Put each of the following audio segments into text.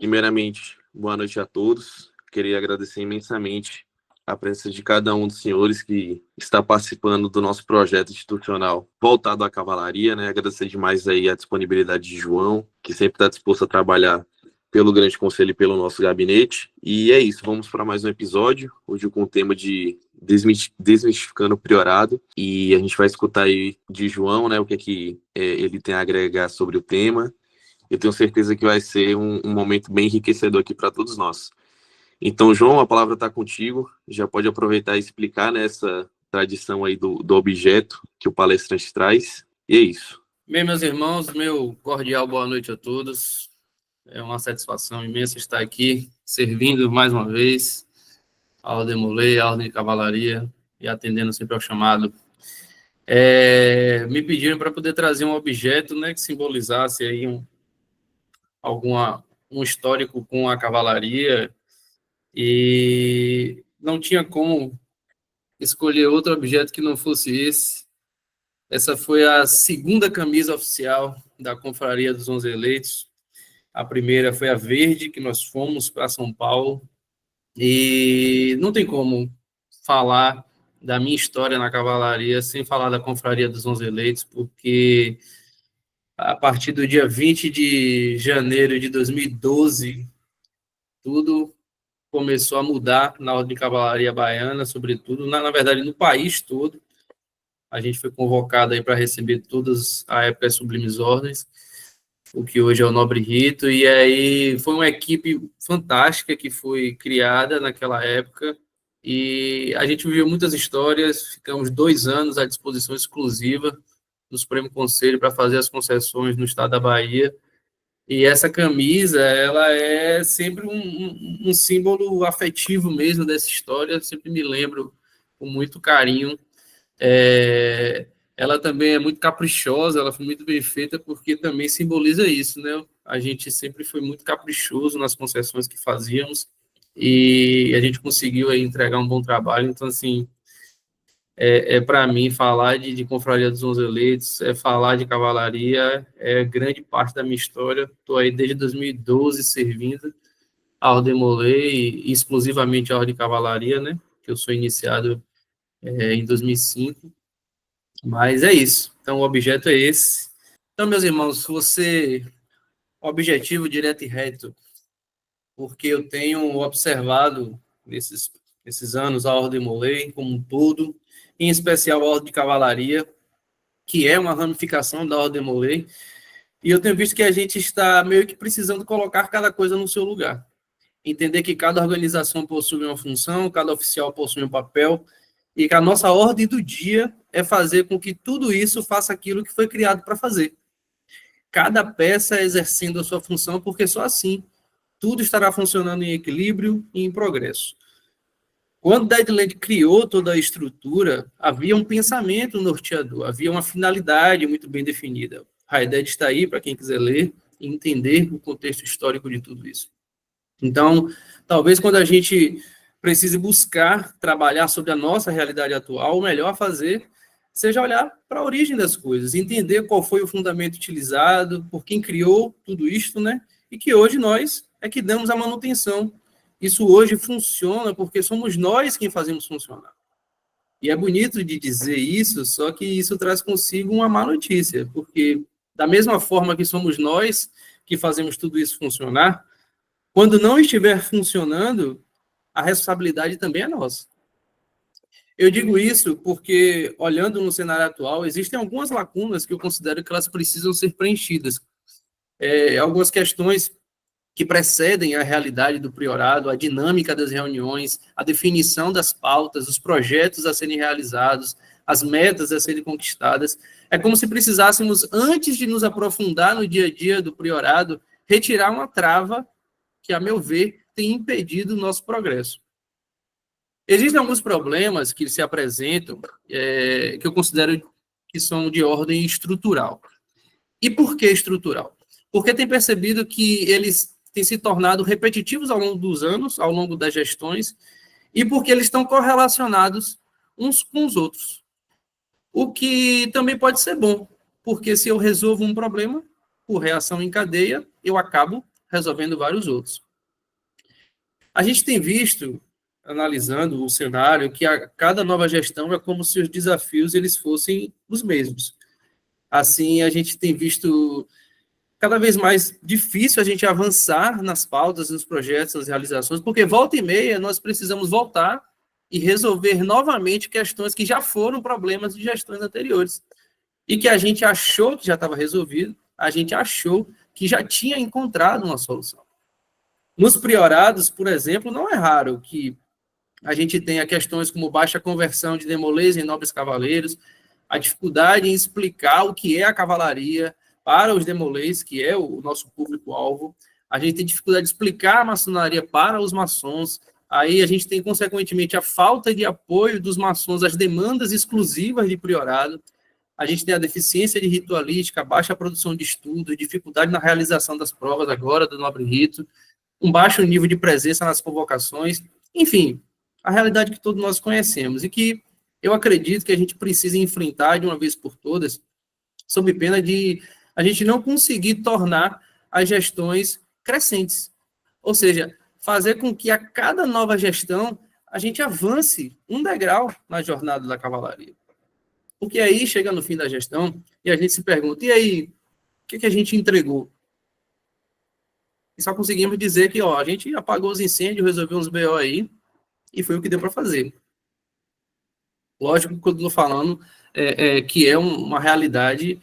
Primeiramente, boa noite a todos. Queria agradecer imensamente a presença de cada um dos senhores que está participando do nosso projeto institucional voltado à cavalaria, né? Agradecer demais aí a disponibilidade de João, que sempre está disposto a trabalhar pelo Grande Conselho e pelo nosso gabinete. E é isso, vamos para mais um episódio, hoje com o tema de desmistificando o priorado, e a gente vai escutar aí de João, né, o que ele tem a agregar sobre o tema. Eu tenho certeza que vai ser um momento bem enriquecedor aqui para todos nós. Então, João, a palavra está contigo. Já pode aproveitar e explicar, né, essa tradição aí do objeto que o palestrante traz. E é isso. Bem, meus irmãos, meu cordial boa noite a todos. É uma satisfação imensa estar aqui, servindo mais uma vez a Ordem Molay, a Ordem de Cavalaria, e atendendo sempre ao chamado. Me pediram para poder trazer um objeto, né, que simbolizasse aí um histórico com a cavalaria, e não tinha como escolher outro objeto que não fosse esse. Essa foi a segunda camisa oficial da Confraria dos 11 Eleitos. A primeira foi a verde, que nós fomos para São Paulo, e não tem como falar da minha história na cavalaria sem falar da Confraria dos 11 Eleitos, porque a partir do dia 20 de janeiro de 2012, tudo começou a mudar na Ordem de Cavalaria Baiana, sobretudo, na verdade, no país todo. A gente foi convocado aí para receber todas a época as sublimes ordens, o que hoje é o Nobre Rito, e aí foi uma equipe fantástica que foi criada naquela época, e a gente viveu muitas histórias, ficamos 2 anos à disposição exclusiva do Supremo Conselho para fazer as concessões no estado da Bahia, e essa camisa, ela é sempre um símbolo afetivo mesmo dessa história, sempre me lembro com muito carinho. Ela também é muito caprichosa, ela foi muito bem feita, porque também simboliza isso, né? A gente sempre foi muito caprichoso nas concessões que fazíamos, e a gente conseguiu aí entregar um bom trabalho. Então, assim, para mim, falar de Confraria dos 11 Eleitos, falar de cavalaria, é grande parte da minha história. Estou aí desde 2012 servindo a Ordem Molay, e exclusivamente a Ordem de Cavalaria, né? Que eu sou iniciado em 2005. Mas é isso. Então, o objeto é esse. Então, meus irmãos, objetivo direto e reto, porque eu tenho observado nesses anos a Ordem Molay como um todo, em especial a Ordem de Cavalaria, que é uma ramificação da Ordem Molay, e eu tenho visto que a gente está meio que precisando colocar cada coisa no seu lugar. Entender que cada organização possui uma função, cada oficial possui um papel, e que a nossa ordem do dia é fazer com que tudo isso faça aquilo que foi criado para fazer. Cada peça exercendo a sua função, porque só assim tudo estará funcionando em equilíbrio e em progresso. Quando Deadland criou toda a estrutura, havia um pensamento norteador, havia uma finalidade muito bem definida. Haided está aí, para quem quiser ler e entender o contexto histórico de tudo isso. Então, talvez quando a gente precise buscar trabalhar sobre a nossa realidade atual, o melhor a fazer seja olhar para a origem das coisas, entender qual foi o fundamento utilizado, por quem criou tudo isto, né? E que hoje nós é que damos a manutenção. Isso hoje funciona porque somos nós quem fazemos funcionar. E é bonito de dizer isso, só que isso traz consigo uma má notícia, porque da mesma forma que somos nós que fazemos tudo isso funcionar, quando não estiver funcionando, a responsabilidade também é nossa. Eu digo isso porque, olhando no cenário atual, existem algumas lacunas que eu considero que elas precisam ser preenchidas. Algumas questões que precedem a realidade do priorado, a dinâmica das reuniões, a definição das pautas, os projetos a serem realizados, as metas a serem conquistadas. É como se precisássemos, antes de nos aprofundar no dia a dia do priorado, retirar uma trava que, a meu ver, tem impedido o nosso progresso. Existem alguns problemas que se apresentam, que eu considero que são de ordem estrutural. E por que estrutural? Porque tem percebido que eles têm se tornado repetitivos ao longo dos anos, ao longo das gestões, e porque eles estão correlacionados uns com os outros. O que também pode ser bom, porque se eu resolvo um problema, por reação em cadeia, eu acabo resolvendo vários outros. A gente tem visto, analisando o cenário, que a cada nova gestão é como se os desafios eles fossem os mesmos. Assim, a gente tem visto cada vez mais difícil a gente avançar nas pautas, nos projetos, nas realizações, porque volta e meia nós precisamos voltar e resolver novamente questões que já foram problemas de gestões anteriores e que a gente achou que já estava resolvido, a gente achou que já tinha encontrado uma solução. Nos priorados, por exemplo, não é raro que a gente tenha questões como baixa conversão de demolês em nobres cavaleiros, a dificuldade em explicar o que é a cavalaria para os demolês, que é o nosso público-alvo. A gente tem dificuldade de explicar a maçonaria para os maçons. Aí a gente tem, consequentemente, a falta de apoio dos maçons às demandas exclusivas de priorado. A gente tem a deficiência de ritualística, a baixa produção de estudos, dificuldade na realização das provas agora do nobre rito, um baixo nível de presença nas convocações. Enfim, a realidade que todos nós conhecemos e que eu acredito que a gente precisa enfrentar de uma vez por todas, sob pena de a gente não conseguir tornar as gestões crescentes. Ou seja, fazer com que a cada nova gestão a gente avance um degrau na jornada da cavalaria. Porque aí chega no fim da gestão e a gente se pergunta, e aí, o que a gente entregou? E só conseguimos dizer que a gente apagou os incêndios, resolveu uns BO aí, e foi o que deu para fazer. Lógico que eu estou falando que é uma realidade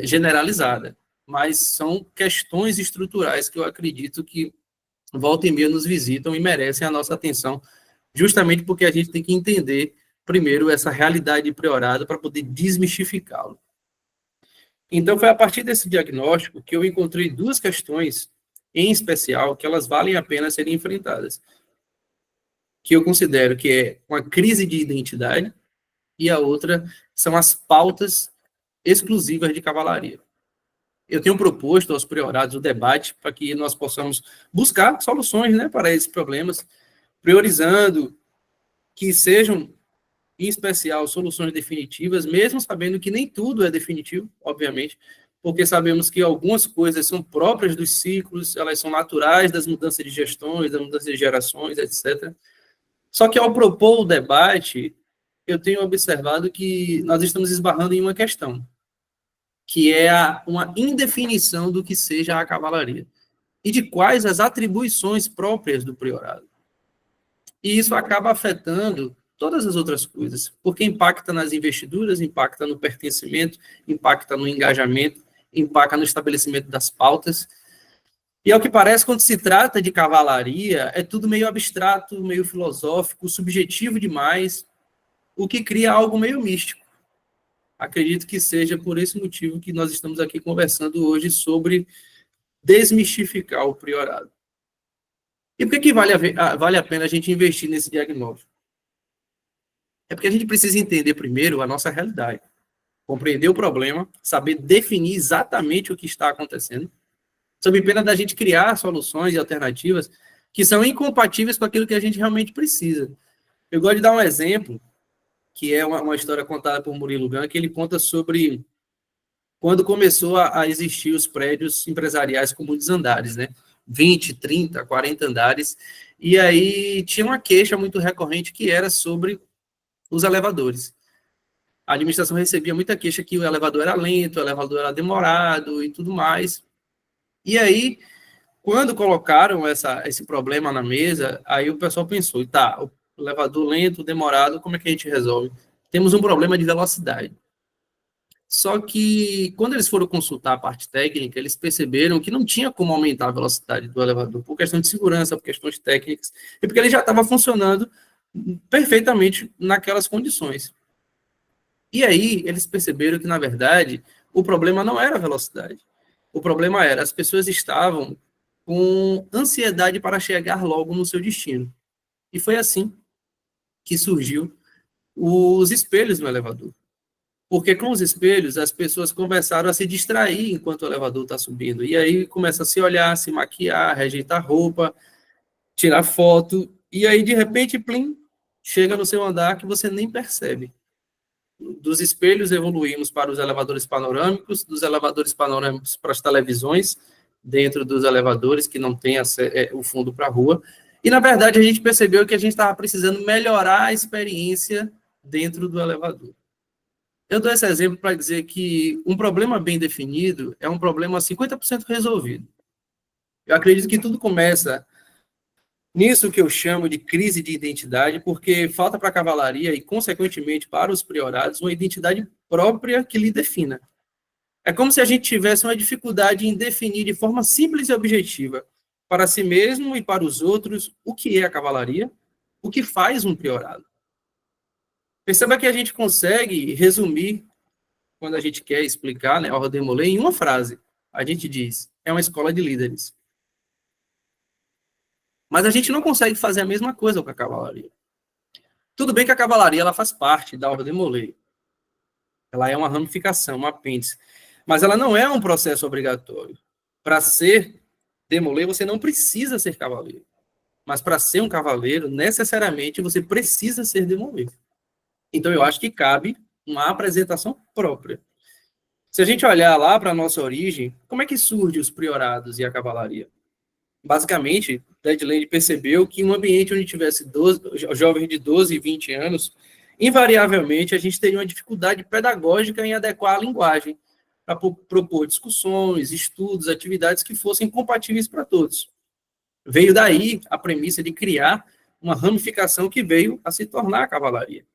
generalizada, mas são questões estruturais que eu acredito que volta e meia nos visitam e merecem a nossa atenção, justamente porque a gente tem que entender, primeiro, essa realidade de priorado para poder desmistificá-lo. Então, foi a partir desse diagnóstico que eu encontrei duas questões, em especial, que elas valem a pena serem enfrentadas, que eu considero que é uma crise de identidade e a outra são as pautas exclusivas de cavalaria. Eu tenho proposto aos priorados o debate para que nós possamos buscar soluções, né, para esses problemas, priorizando que sejam, em especial, soluções definitivas, mesmo sabendo que nem tudo é definitivo, obviamente, porque sabemos que algumas coisas são próprias dos ciclos, elas são naturais das mudanças de gestões, das mudanças de gerações, etc. Só que ao propor o debate, eu tenho observado que nós estamos esbarrando em uma questão, que é uma indefinição do que seja a cavalaria e de quais as atribuições próprias do priorado. E isso acaba afetando todas as outras coisas, porque impacta nas investiduras, impacta no pertencimento, impacta no engajamento, impacta no estabelecimento das pautas. E ao que parece, quando se trata de cavalaria, é tudo meio abstrato, meio filosófico, subjetivo demais, o que cria algo meio místico. Acredito que seja por esse motivo que nós estamos aqui conversando hoje sobre desmistificar o priorado. E por que vale a pena a gente investir nesse diagnóstico? É porque a gente precisa entender primeiro a nossa realidade, compreender o problema, saber definir exatamente o que está acontecendo, sob pena da gente criar soluções e alternativas que são incompatíveis com aquilo que a gente realmente precisa. Eu gosto de dar um exemplo, que é uma história contada por Murilo Gun, que ele conta sobre quando começou a existir os prédios empresariais com muitos andares, né? 20, 30, 40 andares, e aí tinha uma queixa muito recorrente que era sobre os elevadores. A administração recebia muita queixa que o elevador era lento, o elevador era demorado e tudo mais. E aí, quando colocaram esse problema na mesa, aí o pessoal pensou, tá, o elevador lento, demorado, como é que a gente resolve? Temos um problema de velocidade. Só que, quando eles foram consultar a parte técnica, eles perceberam que não tinha como aumentar a velocidade do elevador, por questão de segurança, por questões técnicas, e porque ele já estava funcionando perfeitamente naquelas condições. E aí, eles perceberam que, na verdade, o problema não era a velocidade. O problema era, as pessoas estavam com ansiedade para chegar logo no seu destino. E foi assim que surgiu os espelhos no elevador. Porque com os espelhos, as pessoas começaram a se distrair enquanto o elevador está subindo. E aí começa a se olhar, se maquiar, rejeitar roupa, tirar foto. E aí, de repente, plim, chega no seu andar que você nem percebe. Dos espelhos evoluímos para os elevadores panorâmicos, dos elevadores panorâmicos para as televisões, dentro dos elevadores, que não tem o fundo para a rua. E, na verdade, a gente percebeu que a gente estava precisando melhorar a experiência dentro do elevador. Eu dou esse exemplo para dizer que um problema bem definido é um problema 50% resolvido. Eu acredito que tudo começa nisso que eu chamo de crise de identidade, porque falta para a cavalaria e, consequentemente, para os priorados, uma identidade própria que lhe defina. É como se a gente tivesse uma dificuldade em definir de forma simples e objetiva, para si mesmo e para os outros, o que é a cavalaria, o que faz um priorado. Perceba que a gente consegue resumir, quando a gente quer explicar, né, a Ordem Molay, em uma frase. A gente diz, é uma escola de líderes. Mas a gente não consegue fazer a mesma coisa com a cavalaria. Tudo bem que a cavalaria ela faz parte da Ordem Molay. Ela é uma ramificação, um apêndice. Mas ela não é um processo obrigatório. Para ser Demolay, você não precisa ser cavaleiro. Mas para ser um cavaleiro, necessariamente, você precisa ser Demolay. Então, eu acho que cabe uma apresentação própria. Se a gente olhar lá para a nossa origem, como é que surgem os priorados e a cavalaria? Basicamente, Ted Land percebeu que em um ambiente onde tivesse jovens de 12 e 20 anos, invariavelmente a gente teria uma dificuldade pedagógica em adequar a linguagem para propor discussões, estudos, atividades que fossem compatíveis para todos. Veio daí a premissa de criar uma ramificação que veio a se tornar a cavalaria.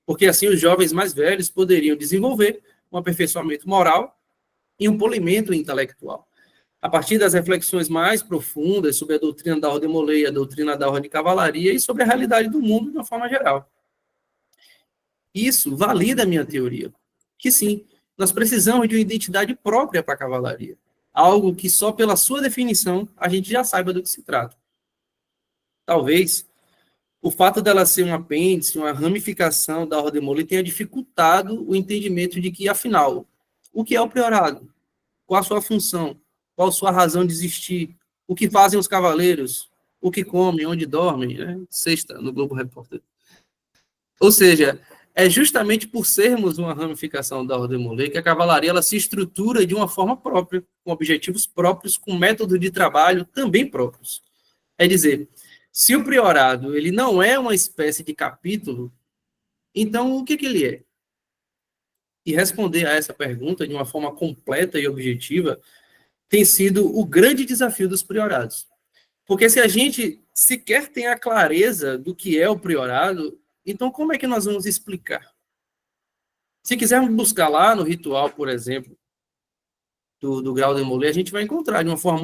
Porque assim os jovens mais velhos poderiam desenvolver um aperfeiçoamento moral e um polimento intelectual. A partir das reflexões mais profundas sobre a doutrina da Ordem Molay, a doutrina da Ordem de Cavalaria e sobre a realidade do mundo de uma forma geral. Isso valida a minha teoria, que sim, nós precisamos de uma identidade própria para a cavalaria, algo que só pela sua definição a gente já saiba do que se trata. Talvez o fato dela ser um apêndice, uma ramificação da Ordem Molay tenha dificultado o entendimento de que, afinal, o que é o priorado? Qual a sua função? Qual a sua razão de existir? O que fazem os cavaleiros? O que comem? Onde dormem? Né? Sexta, no Globo Repórter. Ou seja, é justamente por sermos uma ramificação da Ordem Molay que a cavalaria ela se estrutura de uma forma própria, com objetivos próprios, com métodos de trabalho também próprios. É dizer, se o priorado ele não é uma espécie de capítulo, então o que ele é? E responder a essa pergunta de uma forma completa e objetiva tem sido o grande desafio dos priorados. Porque se a gente sequer tem a clareza do que é o priorado, então como é que nós vamos explicar? Se quisermos buscar lá no ritual, por exemplo, do Grau de Molay, a gente vai encontrar de uma forma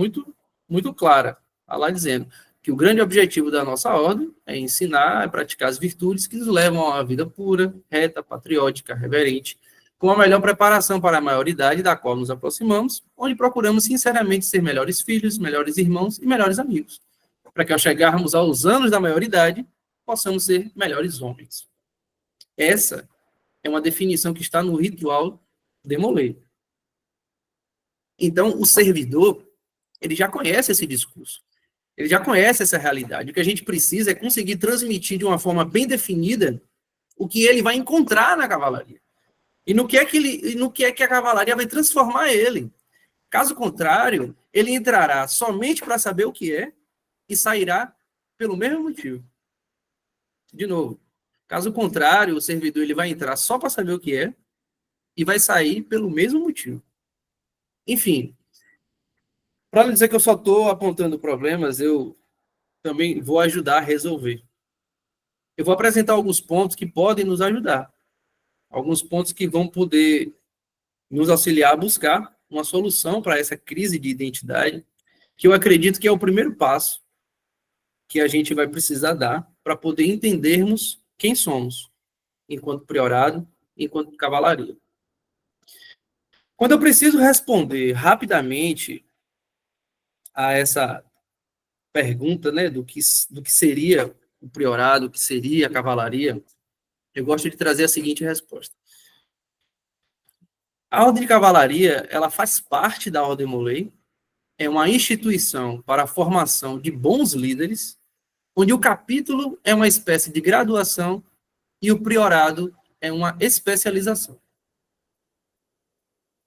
muito clara, lá dizendo que o grande objetivo da nossa ordem é ensinar e praticar as virtudes que nos levam a uma vida pura, reta, patriótica, reverente, com a melhor preparação para a maioridade da qual nos aproximamos, onde procuramos sinceramente ser melhores filhos, melhores irmãos e melhores amigos, para que ao chegarmos aos anos da maioridade, possamos ser melhores homens. Essa é uma definição que está no ritual de Molay. Então, o servidor, ele já conhece esse discurso, ele já conhece essa realidade. O que a gente precisa é conseguir transmitir de uma forma bem definida o que ele vai encontrar na cavalaria. E no que é que a cavalaria vai transformar ele. Caso contrário, ele entrará somente para saber o que é e sairá pelo mesmo motivo. De novo, caso contrário, o servidor ele vai entrar só para saber o que é e vai sair pelo mesmo motivo. Enfim, para não dizer que eu só estou apontando problemas, eu também vou ajudar a resolver. Eu vou apresentar alguns pontos que podem nos ajudar. Alguns pontos que vão poder nos auxiliar a buscar uma solução para essa crise de identidade, que eu acredito que é o primeiro passo que a gente vai precisar dar para poder entendermos quem somos, enquanto priorado, enquanto cavalaria. Quando eu preciso responder rapidamente a essa pergunta, né, do que seria o priorado, o que seria a cavalaria, eu gosto de trazer a seguinte resposta. A Ordem de Cavalaria, ela faz parte da Ordem Molay, é uma instituição para a formação de bons líderes, onde o capítulo é uma espécie de graduação e o priorado é uma especialização.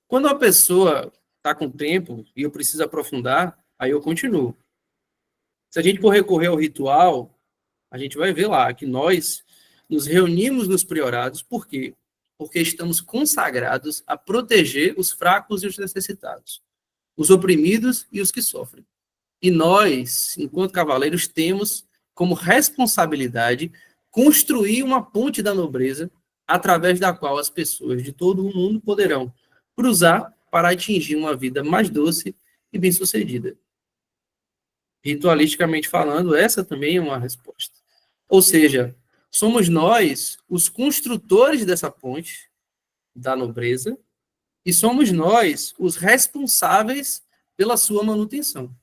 Quando a pessoa está com tempo e eu preciso aprofundar, aí eu continuo. Se a gente for recorrer ao ritual, a gente vai ver lá que nós nos reunimos nos priorados, por quê? Porque estamos consagrados a proteger os fracos e os necessitados, os oprimidos e os que sofrem. E nós, enquanto cavaleiros, temos como responsabilidade construir uma ponte da nobreza através da qual as pessoas de todo o mundo poderão cruzar para atingir uma vida mais doce e bem-sucedida. Ritualisticamente falando, essa também é uma resposta. Ou seja, somos nós os construtores dessa ponte da nobreza e somos nós os responsáveis pela sua manutenção.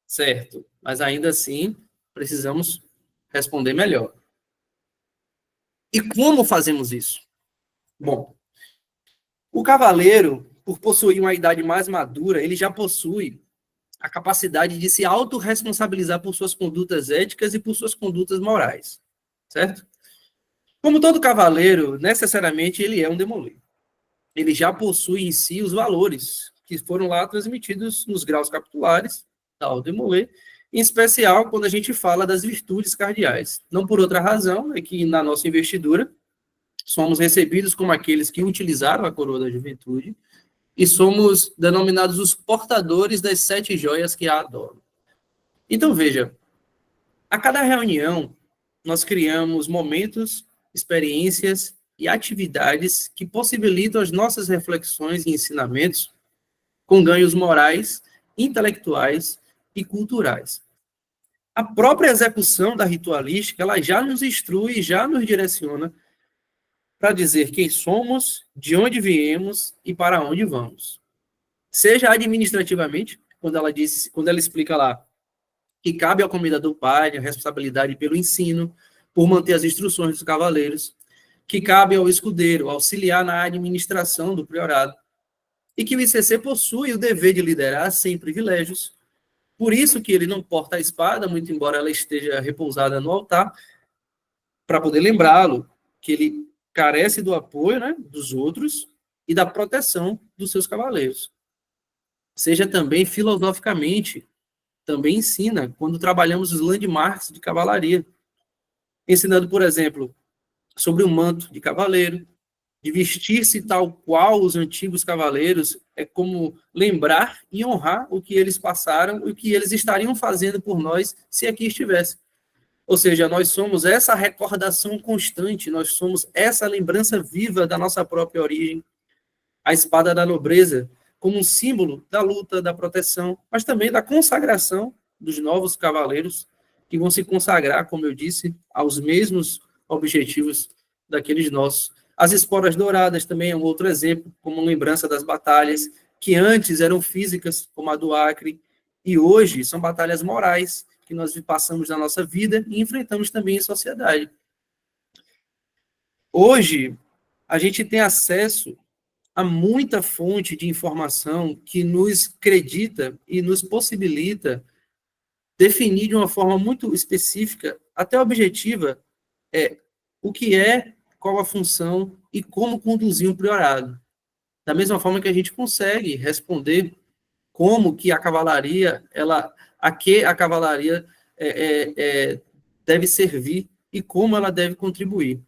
Certo, mas ainda assim precisamos responder melhor. E como fazemos isso? Bom, o cavaleiro, por possuir uma idade mais madura, ele já possui a capacidade de se autorresponsabilizar por suas condutas éticas e por suas condutas morais, certo? Como todo cavaleiro, necessariamente ele é um demolê. Ele já possui em si os valores que foram lá transmitidos nos graus capitulares da Ordem Molay, em especial quando a gente fala das virtudes cardeais. Não por outra razão, é que na nossa investidura somos recebidos como aqueles que utilizaram a coroa da juventude e somos denominados os portadores das 7 joias que a adoram. Então, veja, a cada reunião nós criamos momentos, experiências e atividades que possibilitam as nossas reflexões e ensinamentos com ganhos morais, intelectuais e culturais. A própria execução da ritualística, ela já nos instrui, já nos direciona para dizer quem somos, de onde viemos e para onde vamos. Seja administrativamente, quando ela explica lá que cabe ao comendador pai a responsabilidade pelo ensino, por manter as instruções dos cavaleiros, que cabe ao escudeiro auxiliar na administração do priorado, e que o ICC possui o dever de liderar sem privilégios. Por isso que ele não porta a espada, muito embora ela esteja repousada no altar, para poder lembrá-lo que ele carece do apoio, né, dos outros e da proteção dos seus cavaleiros. Seja também filosoficamente, também ensina quando trabalhamos os landmarks de cavalaria, ensinando, por exemplo, sobre o manto de cavaleiro, de vestir-se tal qual os antigos cavaleiros, é como lembrar e honrar o que eles passaram e o que eles estariam fazendo por nós se aqui estivessem. Ou seja, nós somos essa recordação constante, nós somos essa lembrança viva da nossa própria origem. A espada da nobreza, como um símbolo da luta, da proteção, mas também da consagração dos novos cavaleiros, que vão se consagrar, como eu disse, aos mesmos objetivos daqueles nossos. As esporas douradas também é um outro exemplo, como lembrança das batalhas, que antes eram físicas, como a do Acre, e hoje são batalhas morais, que nós passamos na nossa vida e enfrentamos também em sociedade. Hoje, a gente tem acesso a muita fonte de informação que nos acredita e nos possibilita definir de uma forma muito específica, até objetiva, o que é, qual a função e como conduzir um priorado. Da mesma forma que a gente consegue responder como que a cavalaria, a que a cavalaria deve servir e como ela deve contribuir.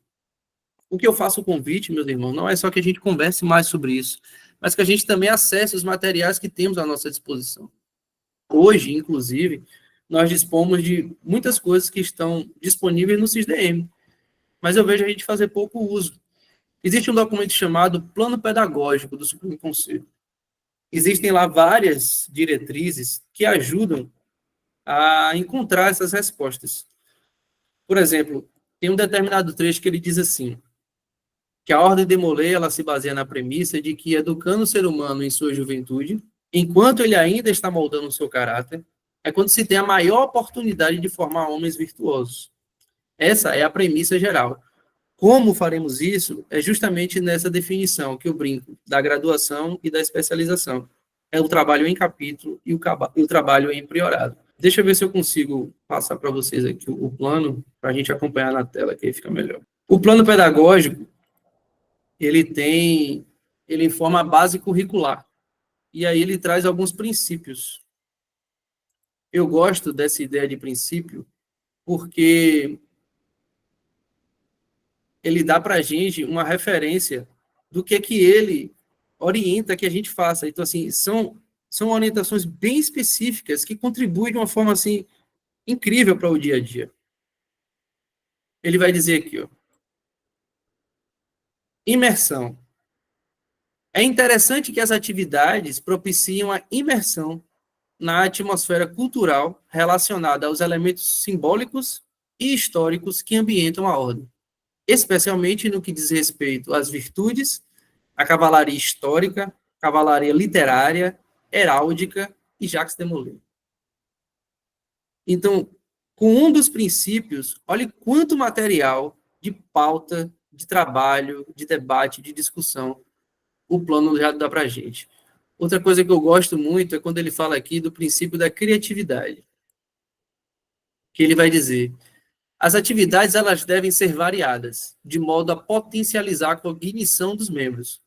O que eu faço o convite, meus irmãos, não é só que a gente converse mais sobre isso, mas que a gente também acesse os materiais que temos à nossa disposição. Hoje, inclusive, nós dispomos de muitas coisas que estão disponíveis no CISDM, mas eu vejo a gente fazer pouco uso. Existe um documento chamado Plano Pedagógico do Supremo Conselho. Existem lá várias diretrizes que ajudam a encontrar essas respostas. Por exemplo, tem um determinado trecho que ele diz assim, que a Ordem de Molay, ela se baseia na premissa de que, educando o ser humano em sua juventude, enquanto ele ainda está moldando o seu caráter, é quando se tem a maior oportunidade de formar homens virtuosos. Essa é a premissa geral. Como faremos isso é justamente nessa definição que eu brinco, da graduação e da especialização. É o trabalho em capítulo e o trabalho em priorado. Deixa eu ver se eu consigo passar para vocês aqui o plano, para a gente acompanhar na tela, que aí fica melhor. O plano pedagógico, ele informa a base curricular. e aí ele traz alguns princípios. Eu gosto dessa ideia de princípio porque ele dá para a gente uma referência do que ele orienta que a gente faça. Então, assim, são orientações bem específicas que contribuem de uma forma, assim, incrível para o dia a dia. Ele vai dizer aqui, ó, imersão. É interessante que as atividades propiciam a imersão na atmosfera cultural relacionada aos elementos simbólicos e históricos que ambientam a ordem, especialmente no que diz respeito às virtudes, à cavalaria histórica, cavalaria literária, heráldica e Jacques de Molay. Então, com um dos princípios, olhe quanto material de pauta, de trabalho, de debate, de discussão o plano já dá para a gente. Outra coisa que eu gosto muito é quando ele fala aqui do princípio da criatividade, que ele vai dizer: as atividades elas devem ser variadas, de modo a potencializar a cognição dos membros.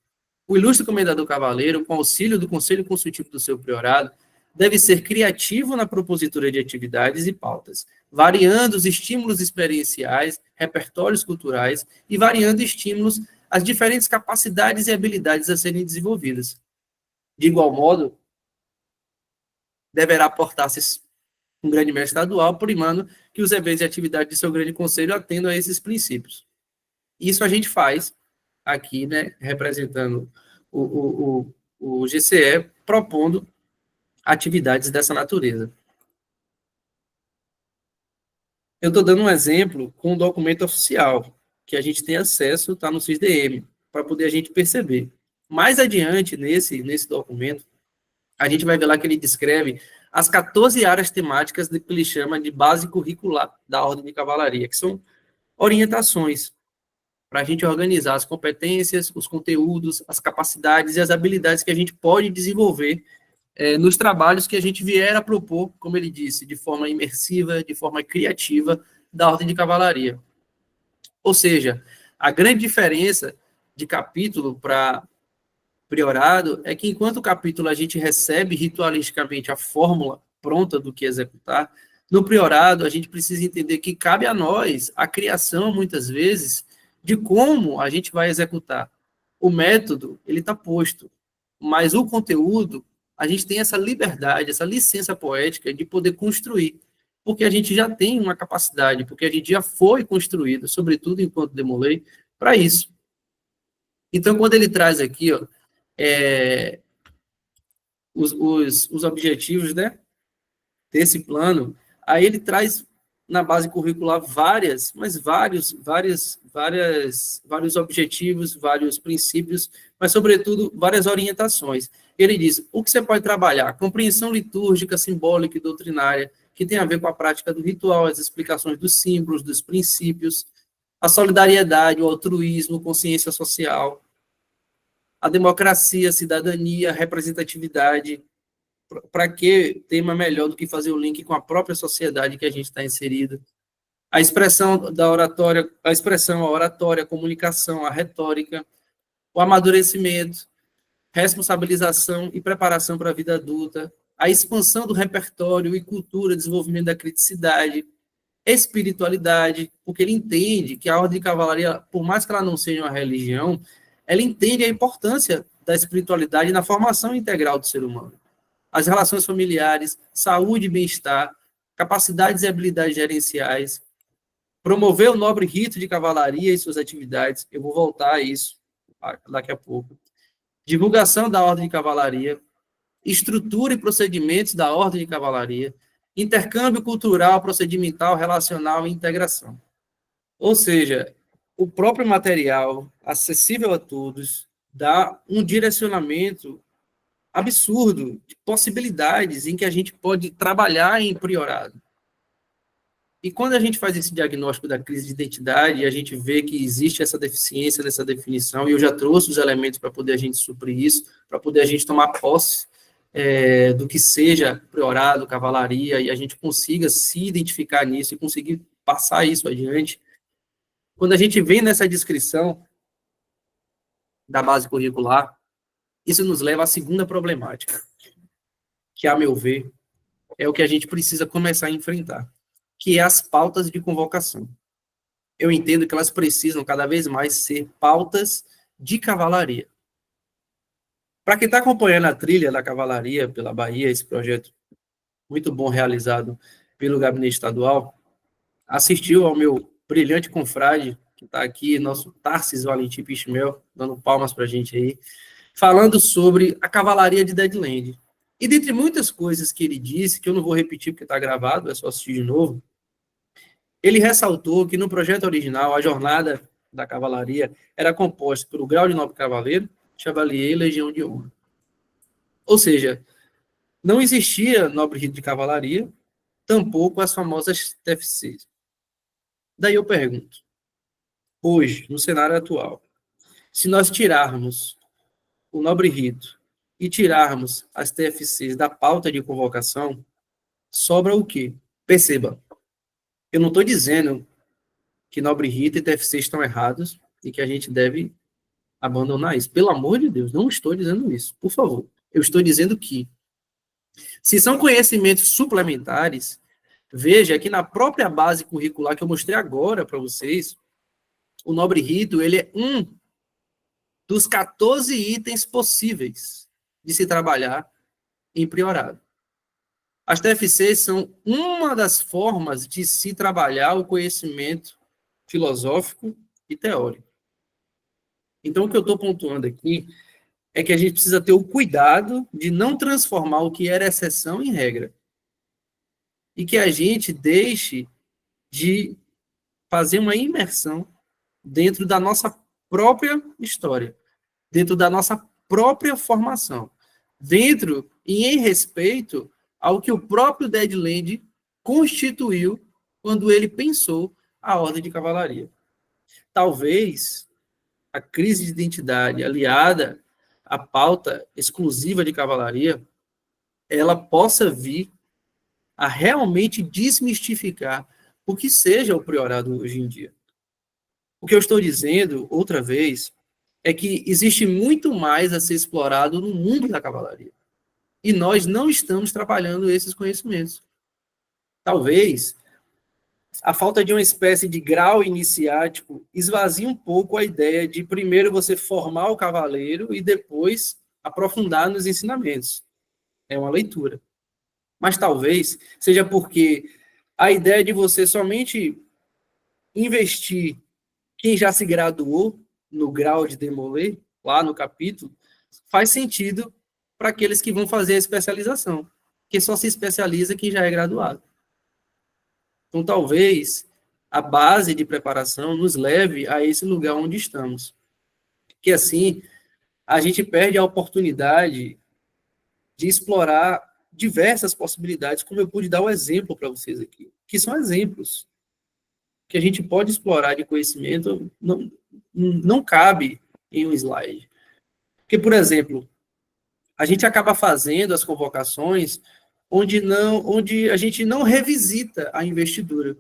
O ilustre comendador cavaleiro, com auxílio do Conselho Consultivo do seu priorado, deve ser criativo na propositura de atividades e pautas, variando os estímulos experienciais, repertórios culturais e variando estímulos às diferentes capacidades e habilidades a serem desenvolvidas. De igual modo, deverá portar-se um grande mestre estadual, primando que os eventos e atividades de seu grande conselho atendam a esses princípios. Isso a gente faz aqui, né, representando o GCE, propondo atividades dessa natureza. Eu estou dando um exemplo com um documento oficial, que a gente tem acesso, está no SysDM, para poder a gente perceber. Mais adiante, nesse documento, a gente vai ver lá que ele descreve as 14 áreas temáticas que ele chama de base curricular da Ordem de Cavalaria, que são orientações para a gente organizar as competências, os conteúdos, as capacidades e as habilidades que a gente pode desenvolver nos trabalhos que a gente vier a propor, como ele disse, de forma imersiva, de forma criativa, da Ordem de Cavalaria. Ou seja, a grande diferença de capítulo para priorado é que, enquanto o capítulo a gente recebe ritualisticamente a fórmula pronta do que executar, no priorado a gente precisa entender que cabe a nós a criação, muitas vezes, de como a gente vai executar. O método, ele está posto, mas o conteúdo, a gente tem essa liberdade, essa licença poética de poder construir, porque a gente já tem uma capacidade, porque a gente já foi construído, sobretudo enquanto Demolay, para isso. Então, quando ele traz aqui, ó, os objetivos, né, desse plano, aí ele traz na base curricular vários objetivos, vários princípios, mas, sobretudo, várias orientações. Ele diz, o que você pode trabalhar? Compreensão litúrgica, simbólica e doutrinária, que tem a ver com a prática do ritual, as explicações dos símbolos, dos princípios, a solidariedade, o altruísmo, consciência social, a democracia, a cidadania, a representatividade. Para que tema melhor do que fazer o link com a própria sociedade que a gente está inserido? A expressão da oratória, a oratória, a comunicação, a retórica, o amadurecimento, responsabilização e preparação para a vida adulta, a expansão do repertório e cultura, desenvolvimento da criticidade, espiritualidade, porque ele entende que a Ordem de Cavalaria, por mais que ela não seja uma religião, ela entende a importância da espiritualidade na formação integral do ser humano. As relações familiares, saúde e bem-estar, capacidades e habilidades gerenciais, promover o nobre rito de cavalaria e suas atividades, eu vou voltar a isso daqui a pouco, divulgação da Ordem de Cavalaria, estrutura e procedimentos da Ordem de Cavalaria, intercâmbio cultural, procedimental, relacional e integração. Ou seja, o próprio material, acessível a todos, dá um direcionamento absurdo de possibilidades em que a gente pode trabalhar em priorado. E quando a gente faz esse diagnóstico da crise de identidade, a gente vê que existe essa deficiência nessa definição, e eu já trouxe os elementos para poder a gente suprir isso, para poder a gente tomar posse do que seja priorado, cavalaria, e a gente consiga se identificar nisso e conseguir passar isso adiante. Quando a gente vem nessa descrição da base curricular, Isso nos leva à segunda problemática, que, a meu ver, é o que a gente precisa começar a enfrentar, que é as pautas de convocação. Eu entendo que elas precisam cada vez mais ser pautas de cavalaria. Para quem está acompanhando a trilha da cavalaria pela Bahia, esse projeto muito bom realizado pelo Gabinete Estadual, assistiu ao meu brilhante confrade, que está aqui, nosso Tarsis Valentim Pichmel, dando palmas para a gente aí, falando sobre a cavalaria de Deadland. E dentre muitas coisas que ele disse, que eu não vou repetir porque está gravado, é só assistir de novo, ele ressaltou que no projeto original, a jornada da cavalaria era composta pelo grau de nobre cavaleiro, chevalier e legião de honra. Ou seja, não existia nobre rito de cavalaria, tampouco as famosas TFCs. Daí eu pergunto, hoje, no cenário atual, se nós tirarmos o nobre rito e tirarmos as TFCs da pauta de convocação, sobra o quê? Perceba, eu não estou dizendo que nobre rito e TFC estão errados e que a gente deve abandonar isso. Pelo amor de Deus, não estou dizendo isso, por favor. Eu estou dizendo que, se são conhecimentos suplementares, veja que na própria base curricular que eu mostrei agora para vocês, o nobre rito, ele é um dos 14 itens possíveis de se trabalhar em priorado. As TFCs são uma das formas de se trabalhar o conhecimento filosófico e teórico. Então, o que eu estou pontuando aqui é que a gente precisa ter o cuidado de não transformar o que era exceção em regra. E que a gente deixe de fazer uma imersão dentro da nossa própria história, dentro da nossa própria formação, dentro e em respeito ao que o próprio Deadland constituiu quando ele pensou a ordem de cavalaria. Talvez a crise de identidade aliada à pauta exclusiva de cavalaria, ela possa vir a realmente desmistificar o que seja o priorado hoje em dia. O que eu estou dizendo, outra vez, é que existe muito mais a ser explorado no mundo da cavalaria. E nós não estamos trabalhando esses conhecimentos. Talvez a falta de uma espécie de grau iniciático esvazie um pouco a ideia de primeiro você formar o cavaleiro e depois aprofundar nos ensinamentos. É uma leitura. Mas talvez seja porque a ideia de você somente investir quem já se graduou no grau de Demolay, lá no capítulo, faz sentido para aqueles que vão fazer a especialização, porque só se especializa quem já é graduado. Então, talvez a base de preparação nos leve a esse lugar onde estamos. Que assim, a gente perde a oportunidade de explorar diversas possibilidades, como eu pude dar o exemplo para vocês aqui, que são exemplos que a gente pode explorar de conhecimento, não cabe em um slide. Porque, por exemplo, a gente acaba fazendo as convocações onde a gente não revisita a investidura.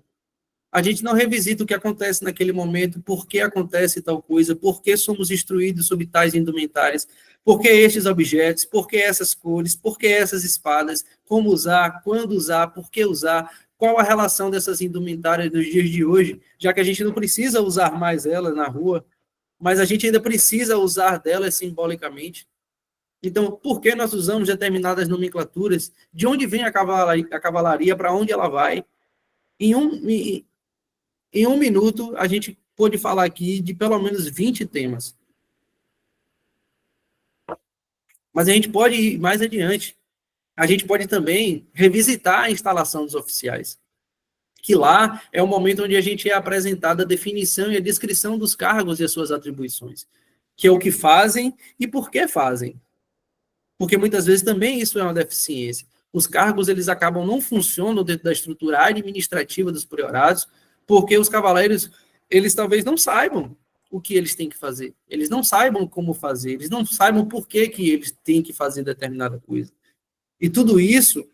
A gente não revisita o que acontece naquele momento, por que acontece tal coisa, por que somos instruídos sobre tais indumentárias, por que estes objetos, por que essas cores, por que essas espadas, como usar, quando usar, por que usar, qual a relação dessas indumentárias nos dias de hoje, já que a gente não precisa usar mais elas na rua, mas a gente ainda precisa usar delas simbolicamente. Então, por que nós usamos determinadas nomenclaturas? De onde vem a cavalaria, para onde ela vai? Em um minuto, a gente pôde falar aqui de pelo menos 20 temas. Mas a gente pode ir mais adiante. A gente pode também revisitar a instalação dos oficiais, que lá é o momento onde a gente é apresentado a definição e a descrição dos cargos e as suas atribuições, que é o que fazem e por que fazem. Porque muitas vezes também isso é uma deficiência. Os cargos, eles acabam não funcionando dentro da estrutura administrativa dos priorados, porque os cavaleiros, eles talvez não saibam o que eles têm que fazer. Eles não saibam como fazer, eles não saibam por que eles têm que fazer determinada coisa. E tudo isso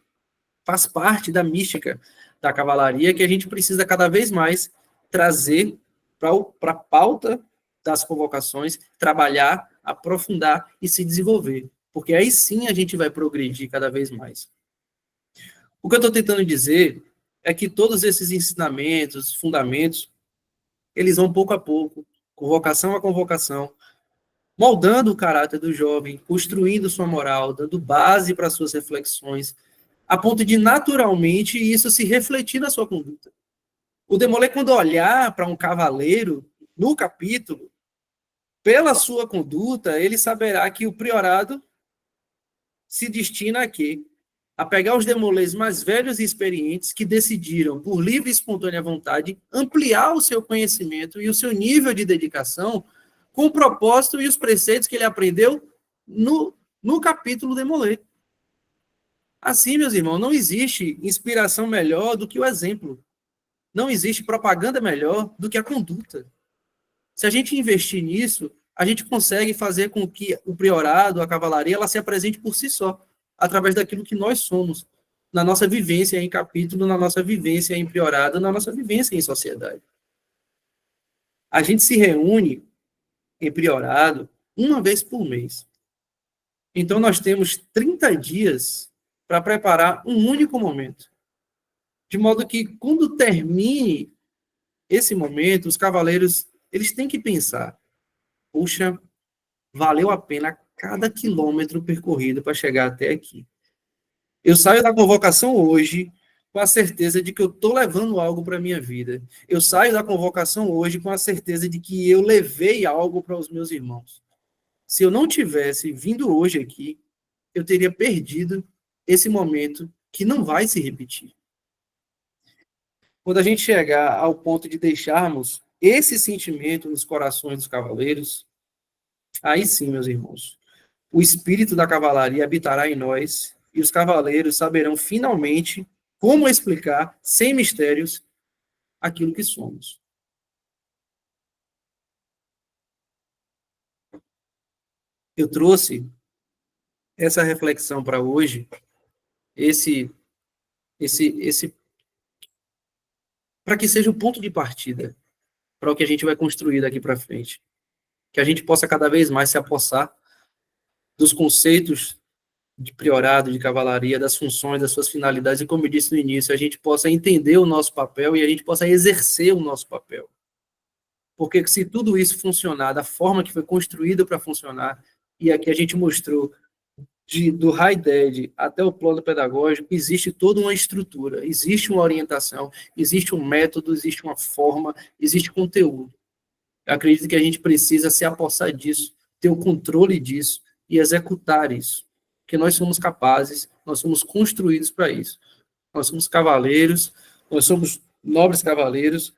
faz parte da mística da cavalaria que a gente precisa cada vez mais trazer para a pauta das convocações, trabalhar, aprofundar e se desenvolver, porque aí sim a gente vai progredir cada vez mais. O que eu estou tentando dizer é que todos esses ensinamentos, fundamentos, eles vão pouco a pouco, convocação a convocação, moldando o caráter do jovem, construindo sua moral, dando base para suas reflexões, a ponto de naturalmente isso se refletir na sua conduta. O Demolay, quando olhar para um cavaleiro no capítulo, pela sua conduta, ele saberá que o priorado se destina a quê? A pegar os Demolays mais velhos e experientes que decidiram, por livre e espontânea vontade, ampliar o seu conhecimento e o seu nível de dedicação com o propósito e os preceitos que ele aprendeu no capítulo Demolay. Assim, meus irmãos, não existe inspiração melhor do que o exemplo. Não existe propaganda melhor do que a conduta. Se a gente investir nisso, a gente consegue fazer com que o priorado, a cavalaria, ela se apresente por si só, através daquilo que nós somos, na nossa vivência em capítulo, na nossa vivência em priorado, na nossa vivência em sociedade. A gente se reúne em priorado uma vez por mês. Então, nós temos 30 dias para preparar um único momento. De modo que, quando termine esse momento, os cavaleiros, eles têm que pensar, puxa, valeu a pena cada quilômetro percorrido para chegar até aqui. Eu saio da convocação hoje com a certeza de que eu estou levando algo para a minha vida. Eu saio da convocação hoje com a certeza de que eu levei algo para os meus irmãos. Se eu não tivesse vindo hoje aqui, eu teria perdido esse momento que não vai se repetir. Quando a gente chegar ao ponto de deixarmos esse sentimento nos corações dos cavaleiros, aí sim, meus irmãos, o espírito da cavalaria habitará em nós e os cavaleiros saberão finalmente como explicar, sem mistérios, aquilo que somos. Eu trouxe essa reflexão para hoje, para que seja o ponto de partida para o que a gente vai construir daqui para frente. Que a gente possa cada vez mais se apossar dos conceitos de priorado, de cavalaria, das funções, das suas finalidades, e como eu disse no início, a gente possa entender o nosso papel e a gente possa exercer o nosso papel. Porque se tudo isso funcionar da forma que foi construído para funcionar, e aqui a gente mostrou do High Dead até o plano pedagógico, existe toda uma estrutura, existe uma orientação, existe um método, existe uma forma, existe conteúdo. Eu acredito que a gente precisa se apossar disso, ter o controle disso e executar isso. Porque nós somos capazes, nós somos construídos para isso. Nós somos cavaleiros, nós somos nobres cavaleiros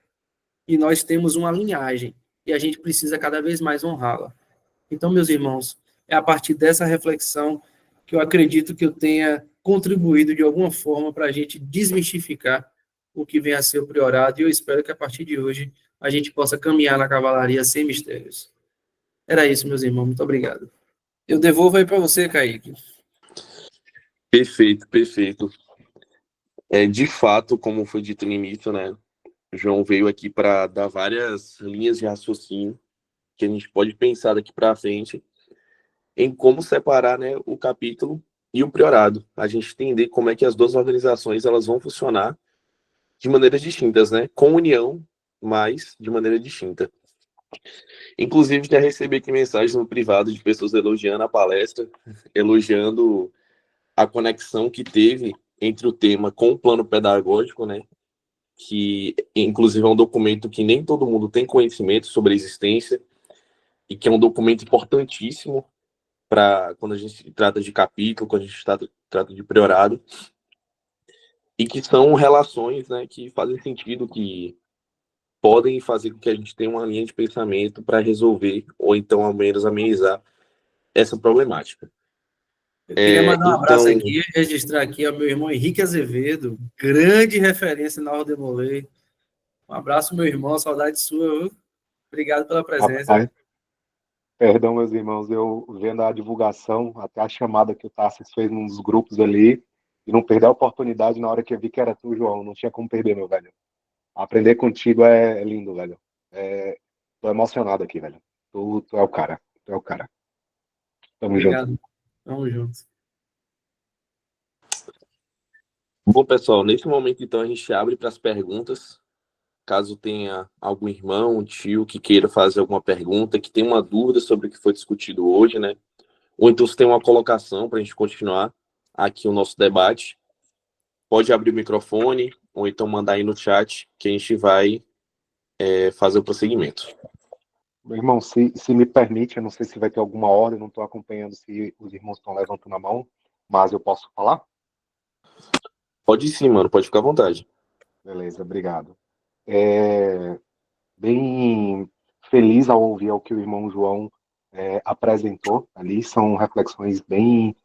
e nós temos uma linhagem e a gente precisa cada vez mais honrá-la. Então, meus irmãos, é a partir dessa reflexão que eu acredito que eu tenha contribuído de alguma forma para a gente desmistificar o que vem a ser o priorado, e eu espero que a partir de hoje a gente possa caminhar na cavalaria sem mistérios. Era isso, meus irmãos. Muito obrigado. Eu devolvo aí para você, Kaique. Perfeito, perfeito. De fato, como foi dito no início, né? O João veio aqui para dar várias linhas de raciocínio que a gente pode pensar daqui para frente em como separar, né, o capítulo e o priorado. A gente entender como é que as duas organizações elas vão funcionar de maneiras distintas, né? Com união, mas de maneira distinta. Inclusive, já recebi aqui mensagens no privado de pessoas elogiando a palestra, elogiando a conexão que teve entre o tema com o plano pedagógico, né? Que, inclusive, é um documento que nem todo mundo tem conhecimento sobre a existência e que é um documento importantíssimo para quando a gente trata de capítulo, quando a gente trata de priorado, e que são relações, né, que fazem sentido, que podem fazer com que a gente tenha uma linha de pensamento para resolver, ou então, ao menos, amenizar essa problemática. Eu queria mandar um abraço aqui, registrar aqui ao meu irmão Henrique Azevedo, grande referência na Ordem Molay. Um abraço, meu irmão, saudade sua. Obrigado pela presença. Rapaz, perdão, meus irmãos, eu vendo a divulgação, até a chamada que o Tarsis fez num dos grupos ali, e não perder a oportunidade na hora que eu vi que era tu, João. Não tinha como perder, meu velho. Aprender contigo é lindo, velho. Tô emocionado aqui, velho. Tu é o cara. Tu é o cara. Tamo junto. Obrigado. Tamo junto. Bom, pessoal, nesse momento, então, a gente abre para as perguntas. Caso tenha algum irmão, um tio que queira fazer alguma pergunta, que tenha uma dúvida sobre o que foi discutido hoje, né? Ou então se tem uma colocação para a gente continuar aqui o nosso debate, pode abrir o microfone ou então mandar aí no chat que a gente vai fazer o prosseguimento. Meu irmão, se me permite, eu não sei se vai ter alguma ordem, não estou acompanhando se os irmãos estão levantando a mão, mas eu posso falar? Pode sim, mano, pode ficar à vontade. Beleza, obrigado. Bem feliz ao ouvir o que o irmão João apresentou ali, são reflexões bem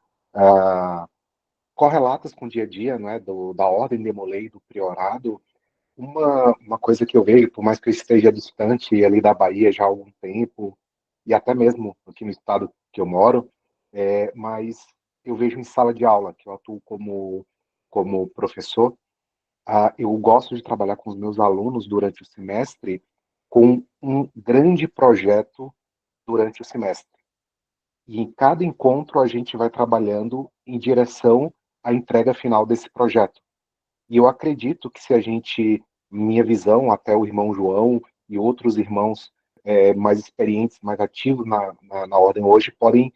correlatas com o dia a dia, né, da ordem de Molay, do priorado. Uma coisa que eu vejo, por mais que eu esteja distante ali da Bahia já há algum tempo, e até mesmo aqui no estado que eu moro, mas eu vejo em sala de aula, que eu atuo como professor, eu gosto de trabalhar com os meus alunos durante o semestre com um grande projeto durante o semestre. E em cada encontro a gente vai trabalhando em direção à entrega final desse projeto. E eu acredito que se a gente, minha visão, até o irmão João e outros irmãos mais experientes, mais ativos na ordem hoje, podem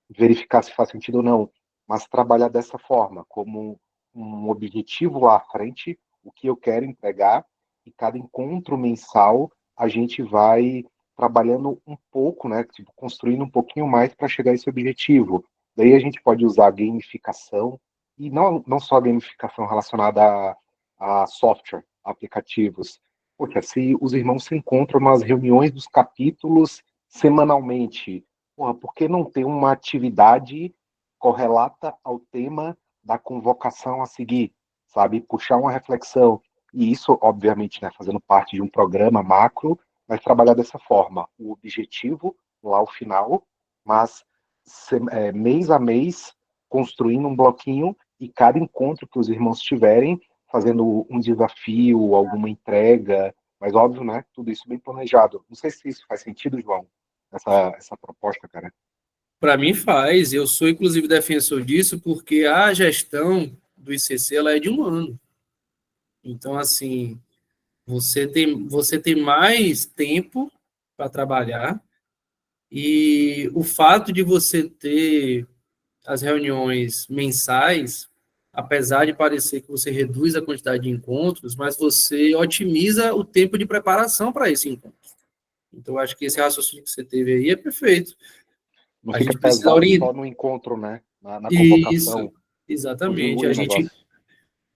verificar se faz sentido ou não, mas trabalhar dessa forma, como um objetivo lá à frente, o que eu quero entregar, e cada encontro mensal a gente vai trabalhando um pouco, né, tipo, construindo um pouquinho mais para chegar a esse objetivo. Daí a gente pode usar gamificação, e não só gamificação relacionada a software, aplicativos. Poxa, se os irmãos se encontram nas reuniões dos capítulos semanalmente, porra, por que não ter uma atividade correlata ao tema da convocação a seguir, sabe? Puxar uma reflexão. E isso, obviamente, né, fazendo parte de um programa macro, mas trabalhar dessa forma. O objetivo lá ao final, mas mês a mês, construindo um bloquinho e cada encontro que os irmãos tiverem, fazendo um desafio, alguma entrega, mas óbvio, né? Tudo isso bem planejado. Não sei se isso faz sentido, João, essa proposta, cara. Para mim faz. Eu sou, inclusive, defensor disso, porque a gestão do ICC ela é de um ano. Então, assim, você tem mais tempo para trabalhar e o fato de você ter as reuniões mensais, apesar de parecer que você reduz a quantidade de encontros, mas você otimiza o tempo de preparação para esse encontro. Então, eu acho que esse raciocínio que você teve aí é perfeito. Não A fica gente precisa pesado orientar. só no encontro, né? Na Isso, convocação. Tu exatamente. dilui o negócio.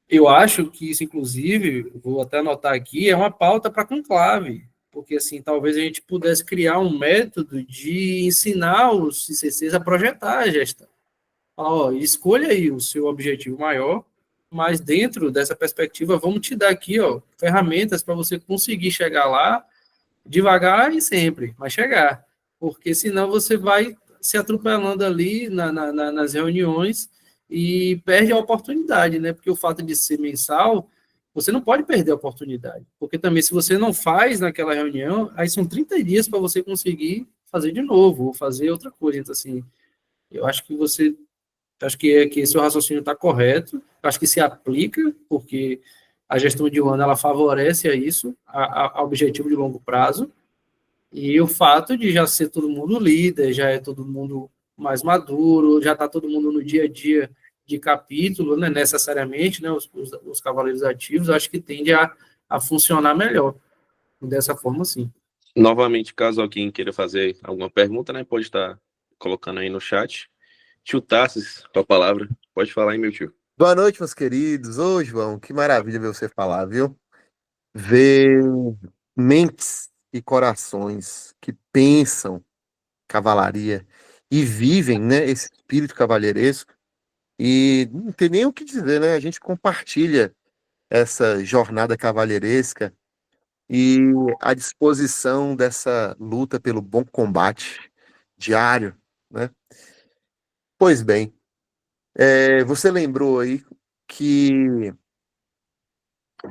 Eu acho que isso, inclusive, vou até anotar aqui, é uma pauta para conclave, porque assim, talvez a gente pudesse criar um método de ensinar os CCCs a projetar a gestão. Ó, escolha aí o seu objetivo maior, mas dentro dessa perspectiva, vamos te dar aqui, ó, ferramentas para você conseguir chegar lá devagar e sempre, mas chegar. Porque senão você vai se atropelando ali nas reuniões e perde a oportunidade, né? Porque o fato de ser mensal, você não pode perder a oportunidade. Porque também, se você não faz naquela reunião, aí são 30 dias para você conseguir fazer de novo, ou fazer outra coisa. Então, assim, eu acho que você. Acho que esse raciocínio está correto, acho que se aplica, porque a gestão de um ano ela favorece a isso, a objetivo de longo prazo, e o fato de já ser todo mundo líder, já é todo mundo mais maduro, já está todo mundo no dia a dia de capítulo, né, necessariamente, né, os cavaleiros ativos, acho que tende a funcionar melhor. Dessa forma, sim. Novamente, caso alguém queira fazer alguma pergunta, né, pode estar colocando aí no chat. Tio Tassis, com a palavra. Pode falar aí, meu tio. Boa noite, meus queridos. Ô, João, que maravilha ver você falar, viu? Ver mentes e corações que pensam cavalaria e vivem, né, esse espírito cavalheiresco. E não tem nem o que dizer, né? A gente compartilha essa jornada cavalheiresca e a disposição dessa luta pelo bom combate diário, né? Pois bem, você lembrou aí que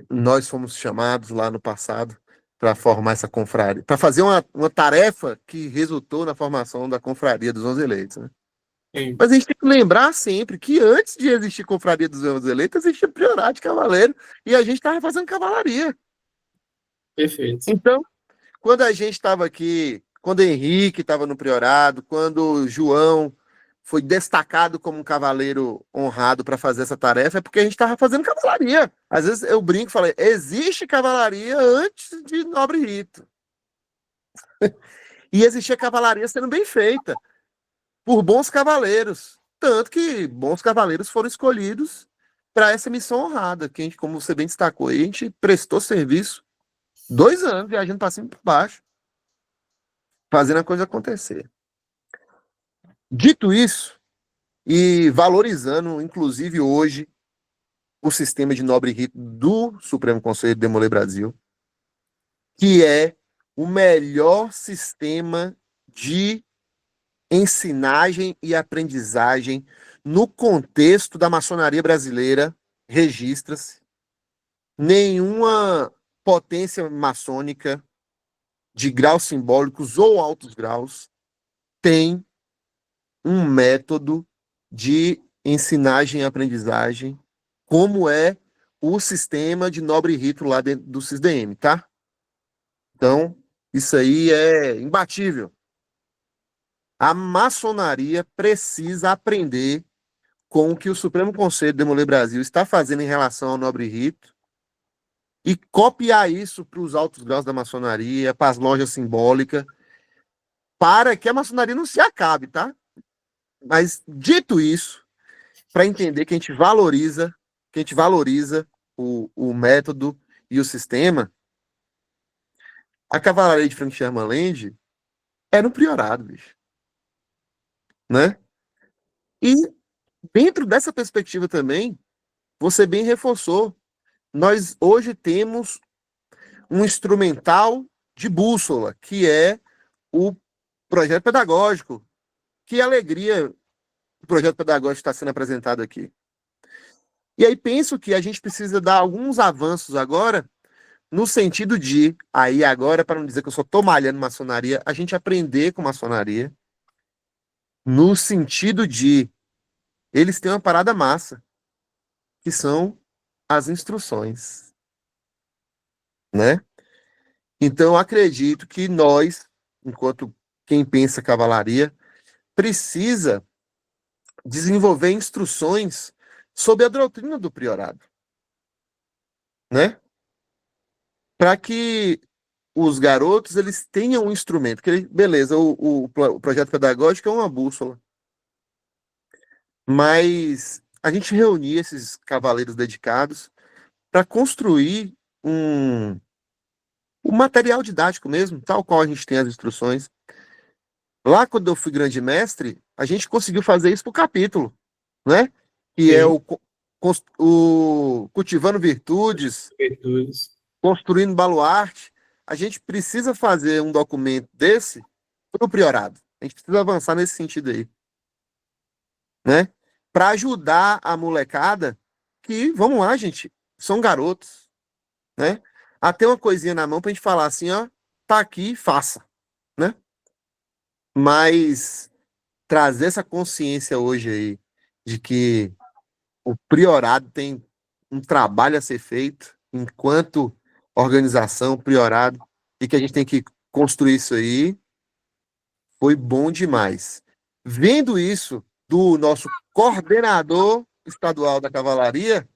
nós fomos chamados lá no passado para formar essa confraria, para fazer uma tarefa que resultou na formação da confraria dos 11 eleitos, né? Sim, Mas a gente tem que lembrar sempre que antes de existir confraria dos 11 eleitos, existia priorato de cavaleiro e a gente estava fazendo cavalaria. perfeito. Então, quando a gente estava aqui, quando o Henrique estava no priorado, quando o João foi destacado como um cavaleiro honrado para fazer essa tarefa, é porque a gente estava fazendo cavalaria. Às vezes eu brinco e falo, existe cavalaria antes de nobre rito. E existia cavalaria sendo bem feita por bons cavaleiros. Tanto que bons cavaleiros foram escolhidos para essa missão honrada, que a gente, como você bem destacou aí, a gente prestou serviço 2 anos viajando para cima e para baixo, fazendo a coisa acontecer. Dito isso, e valorizando, inclusive hoje, o sistema de nobre rito do Supremo Conselho de Demolei Brasil, que é o melhor sistema de ensinagem e aprendizagem no contexto da maçonaria brasileira, registra-se. Nenhuma potência maçônica de graus simbólicos ou altos graus tem um método de ensinagem e aprendizagem como é o sistema de nobre rito lá dentro do CISDM, tá? Então, isso aí é imbatível. A maçonaria precisa aprender com o que o Supremo Conselho de Demolei Brasil está fazendo em relação ao nobre rito e copiar isso para os altos graus da maçonaria, para as lojas simbólicas, para que a maçonaria não se acabe, tá? Mas, dito isso, para entender que a gente valoriza o método e o sistema, a cavalaria de Frank Sherman Land é no priorado, bicho. Né? E dentro dessa perspectiva também, você bem reforçou, nós hoje temos um instrumental de bússola, que é o projeto pedagógico. Que alegria o projeto pedagógico está sendo apresentado aqui. E aí penso que a gente precisa dar alguns avanços agora, no sentido de, aí agora, para não dizer que eu só estou malhando maçonaria, a gente aprender com maçonaria, no sentido de eles têm uma parada massa, que são as instruções, né? Então, eu acredito que nós, enquanto quem pensa cavalaria, precisa desenvolver instruções sobre a doutrina do priorado, né? Para que os garotos eles tenham um instrumento, que beleza, o projeto pedagógico é uma bússola, mas a gente reunir esses cavaleiros dedicados para construir um material didático mesmo, tal qual a gente tem as instruções. Lá, quando eu fui grande mestre, a gente conseguiu fazer isso por capítulo, né? Que é Sim, o Cultivando Virtudes, virtudes. Construindo Baluarte. A gente precisa fazer um documento desse para o priorado. A gente precisa avançar nesse sentido aí, né? Para ajudar a molecada que, vamos lá, gente, são garotos, né? A ter uma coisinha na mão para a gente falar assim, ó, tá aqui, faça, né? Mas trazer essa consciência hoje aí de que o priorado tem um trabalho a ser feito enquanto organização, priorado, e que a gente tem que construir isso aí, foi bom demais. Vendo isso do nosso coordenador estadual da cavalaria,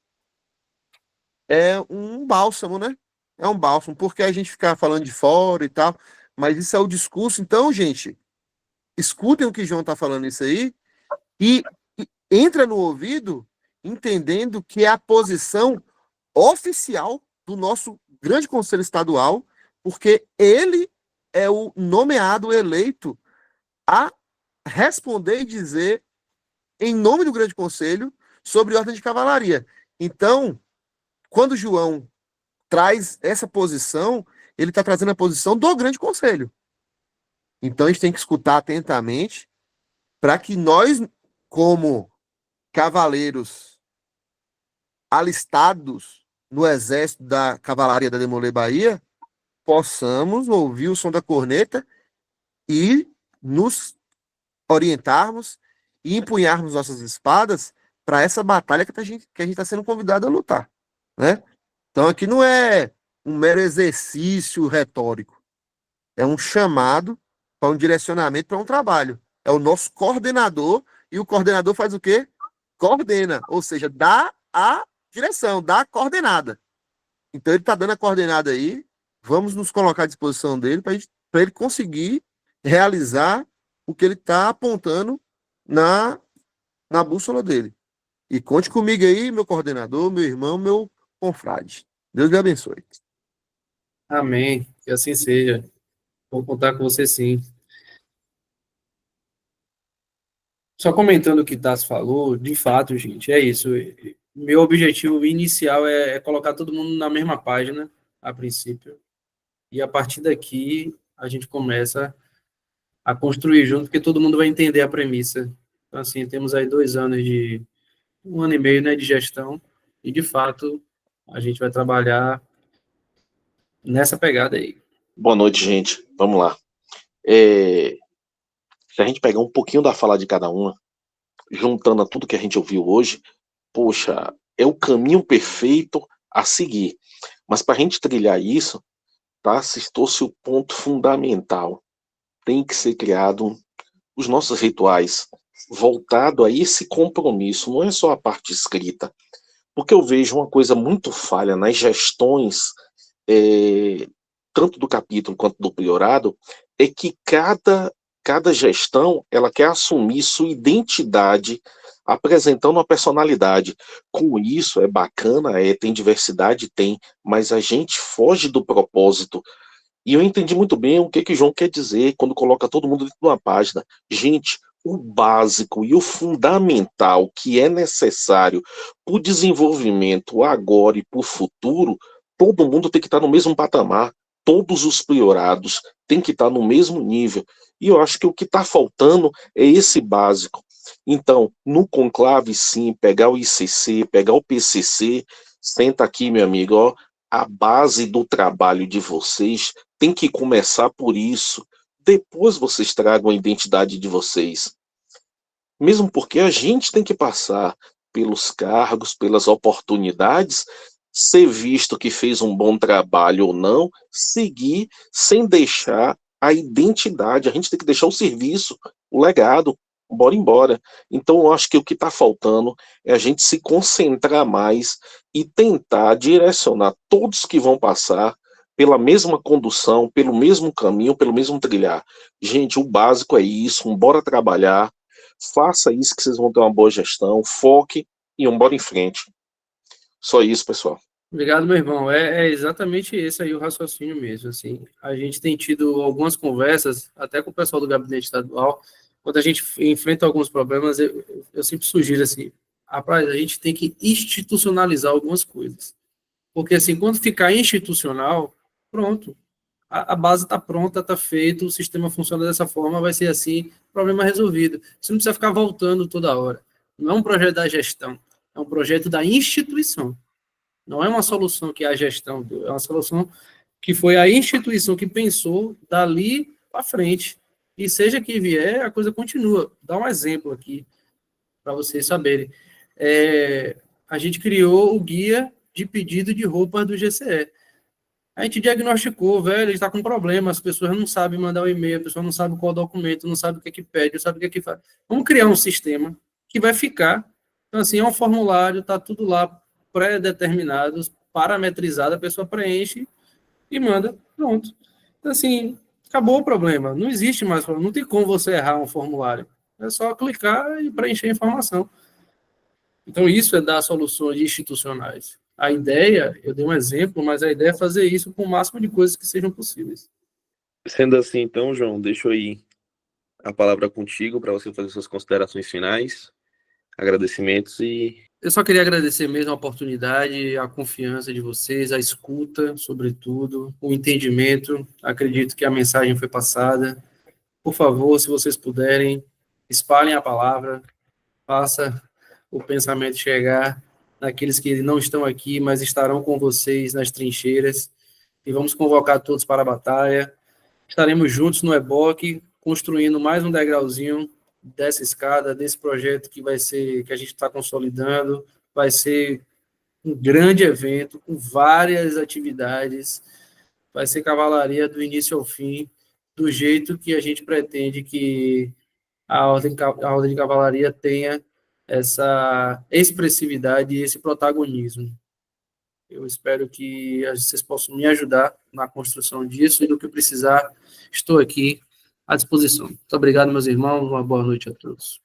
é um bálsamo, né? É um bálsamo, porque a gente fica falando de fora e tal, mas isso é o discurso. Então, gente, escutem o que o João está falando isso aí e entra no ouvido entendendo que é a posição oficial do nosso grande conselho estadual, porque ele é o nomeado, eleito a responder e dizer em nome do grande conselho sobre ordem de cavalaria. Então, quando o João traz essa posição, ele está trazendo a posição do grande conselho. Então, a gente tem que escutar atentamente para que nós, como cavaleiros alistados no exército da Cavalaria da Demolei Bahia, possamos ouvir o som da corneta e nos orientarmos e empunharmos nossas espadas para essa batalha que a gente está sendo convidado a lutar, né? Então aqui não é um mero exercício retórico, é um chamado para um direcionamento para um trabalho. É o nosso coordenador, e o coordenador faz o quê? Coordena, ou seja, dá a direção, dá a coordenada. Então ele está dando a coordenada aí, vamos nos colocar à disposição dele para ele conseguir realizar o que ele está apontando na bússola dele. E conte comigo aí, meu coordenador, meu irmão, meu confrade. Deus lhe abençoe. Amém. Que assim seja. Vou contar com você sim. Só comentando o que Tassi falou, de fato, gente, é isso. Meu objetivo inicial é colocar todo mundo na mesma página, a princípio. E a partir daqui, a gente começa a construir junto, porque todo mundo vai entender a premissa. Então, assim, temos aí 2 anos um ano e meio, né, de gestão, e, de fato, a gente vai trabalhar nessa pegada aí. Boa noite, gente. Vamos lá. Se a gente pegar um pouquinho da fala de cada uma, juntando a tudo que a gente ouviu hoje, poxa, é o caminho perfeito a seguir. Mas para a gente trilhar isso, tá, citou-se o ponto fundamental. Tem que ser criado os nossos rituais voltado a esse compromisso, não é só a parte escrita. Porque eu vejo uma coisa muito falha nas gestões, tanto do capítulo quanto do priorado, é que cada gestão ela quer assumir sua identidade, apresentando uma personalidade. Com isso, é bacana, tem diversidade, tem, mas a gente foge do propósito. E eu entendi muito bem o que João quer dizer quando coloca todo mundo dentro de uma página. Gente, o básico e o fundamental que é necessário para o desenvolvimento agora e para o futuro, todo mundo tem que estar no mesmo patamar. Todos os priorados têm que estar no mesmo nível. E eu acho que o que está faltando é esse básico. Então, no conclave, sim, pegar o ICC, pegar o PCC, senta aqui, meu amigo, ó, a base do trabalho de vocês tem que começar por isso. Depois vocês tragam a identidade de vocês. Mesmo porque a gente tem que passar pelos cargos, pelas oportunidades, ser visto que fez um bom trabalho ou não, seguir sem deixar a identidade. A gente tem que deixar o serviço, o legado, bora embora. Então eu acho que o que está faltando é a gente se concentrar mais e tentar direcionar todos que vão passar pela mesma condução, pelo mesmo caminho, pelo mesmo trilhar. Gente, o básico é isso, bora trabalhar, faça isso que vocês vão ter uma boa gestão, foque e bora em frente. Só isso, pessoal. Obrigado, meu irmão. É exatamente esse aí o raciocínio mesmo, assim. A gente tem tido algumas conversas, até com o pessoal do gabinete estadual, quando a gente enfrenta alguns problemas, eu sempre sugiro assim, rapaz, a gente tem que institucionalizar algumas coisas. Porque, assim, quando ficar institucional, pronto. A base está pronta, está feito, o sistema funciona dessa forma, vai ser assim, problema resolvido. Você não precisa ficar voltando toda hora. Não é um projeto da gestão, é um projeto da instituição. Não é uma solução que a gestão deu, é uma solução que foi a instituição que pensou dali para frente. E seja que vier, a coisa continua. Dá um exemplo aqui, para vocês saberem. A gente criou o guia de pedido de roupas do GCE. A gente diagnosticou, velho, ele está com problema, as pessoas não sabem mandar o e-mail, a pessoa não sabe qual documento, não sabe o que é que pede, não sabe o que é que faz. Vamos criar um sistema que vai ficar. Então, assim, é um formulário, está tudo lá pré-determinado, parametrizado, a pessoa preenche e manda, pronto. Então, assim, acabou o problema. Não existe mais problema, não tem como você errar um formulário. É só clicar e preencher a informação. Então, isso é dar soluções institucionais. A ideia, eu dei um exemplo, mas a ideia é fazer isso com o máximo de coisas que sejam possíveis. Sendo assim, então, João, deixo aí a palavra contigo para você fazer suas considerações finais, agradecimentos e... Eu só queria agradecer mesmo a oportunidade, a confiança de vocês, a escuta, sobretudo, o entendimento. Acredito que a mensagem foi passada. Por favor, se vocês puderem, espalhem a palavra, faça o pensamento chegar naqueles que não estão aqui, mas estarão com vocês nas trincheiras. e vamos convocar todos para a batalha. Estaremos juntos no EBOC, construindo mais um degrauzinho dessa escada, desse projeto que a gente está consolidando. Vai ser um grande evento, com várias atividades. Vai ser cavalaria do início ao fim, do jeito que a gente pretende que a Ordem de Cavalaria tenha essa expressividade e esse protagonismo. Eu espero que vocês possam me ajudar na construção disso e do que precisar, estou aqui à disposição. Muito obrigado, meus irmãos, uma boa noite a todos.